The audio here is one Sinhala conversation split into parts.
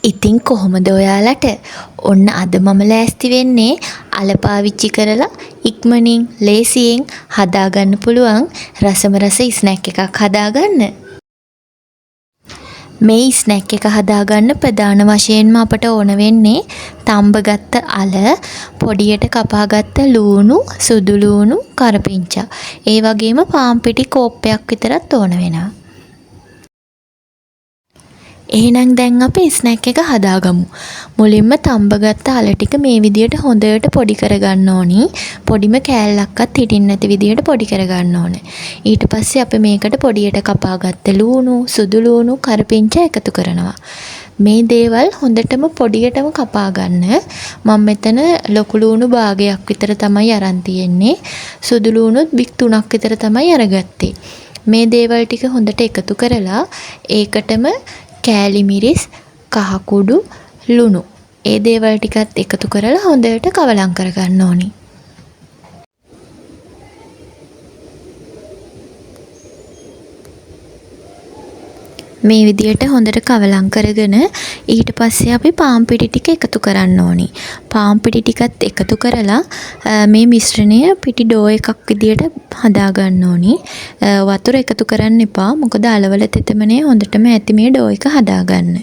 ඉතින් කොහොමද ඔයාලට? ඔන්න අද මම ලෑස්ති වෙන්නේ අල පාවිච්චි කරලා ඉක්මනින් ලේසියෙන් හදාගන්න පුළුවන් රසම රස ස්නැක් එකක් හදාගන්න. මේ ස්නැක් එක හදාගන්න ප්‍රධාන වශයෙන්ම අපට ඕන වෙන්නේ තම්බගත්ත අල, පොඩියට කපාගත්ත ලූණු, සුදු ලූණු, කරපිංචා. ඒ වගේම පාන් පිටි කෝප්පයක් විතරත් ඕන වෙනවා. එහෙනම් දැන් අපි ස්නැක් එක හදාගමු. මුලින්ම තම්බගත්ත අල ටික මේ විදියට හොඳට පොඩි කරගන්න ඕනි. පොඩිම කෑල්ලක්වත් හිටින්න නැති විදියට පොඩි කරගන්න ඕනේ. ඊට පස්සේ අපි මේකට පොඩියට කපාගත්ත ලූණු, සුදු ලූණු, කරපිංචා එකතු කරනවා. මේ දේවල් හොඳටම පොඩියටම කපා ගන්න. මම මෙතන ලොකු ලූණු භාගයක් විතර තමයි අරන් තියෙන්නේ. සුදු ලූණුත් බික් 3ක් විතර තමයි අරගත්තේ. මේ දේවල් ටික හොඳට එකතු කරලා ඒකටම කෑලි මිරිස්, කහ කුඩු, ලුණු ඒ දේවල් ටිකත් එකතු කරලා හොඳට කවලම් කරගන්න ඕනි. මේ විදියට හොඳට කවලම් කරගෙන ඊට පස්සේ අපි පාන් පිටි ටික එකතු කරන්න ඕනි. පාන් පිටි ටිකත් එකතු කරලා මේ මිශ්‍රණය පිටි ඩෝ එකක් විදියට හදා ගන්න ඕනි. වතුර එකතු කරන්න එපා. මොකද අලවල තෙතමනේ හොඳටම ඇති මේ ඩෝ එක හදා ගන්න.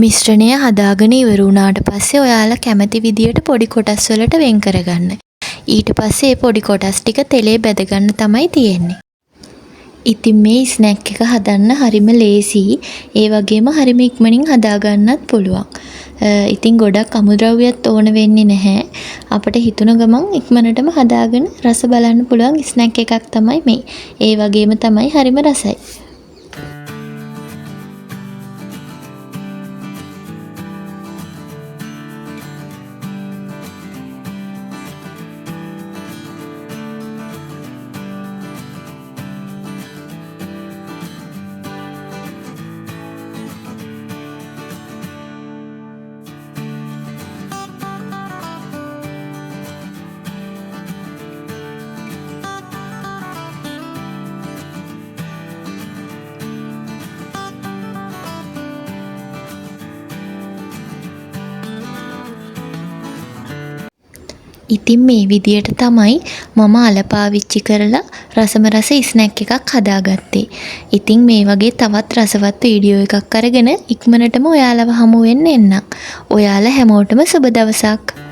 මිශ්‍රණය හදාගෙන ඉවර වුණාට පස්සේ ඔයාලා කැමති විදියට පොඩි කොටස් වලට වෙන් කරගන්න. ඊට පස්සේ මේ පොඩි කොටස් ටික තෙලේ බැද ගන්න තමයි තියෙන්නේ. ඉතින් මේ ස්නැක් එක හදන්න හරිම ලේසියි. ඒ වගේම හරිම ඉක්මනින් හදා ගන්නත් පුළුවන්. ඉතින් ගොඩක් අමුද්‍රව්‍යත් ඕන වෙන්නේ නැහැ. අපිට හිතුන ගමන් ඉක්මනටම හදාගෙන රස බලන්න පුළුවන් ස්නැක් එකක් තමයි මේ. ඒ වගේම තමයි හරිම රසයි. ඉතින් මේ විදියට තමයි මම අල පාවිච්චි කරලා රසම රස ස්නැක් එකක් හදාගත්තේ. ඉතින් මේ වගේ තවත් රසවත් වීඩියෝ එකක් අරගෙන ඉක්මනටම ඔයාලව හමු වෙන්න එන්නම්. ඔයාලා හැමෝටම සුබ දවසක්.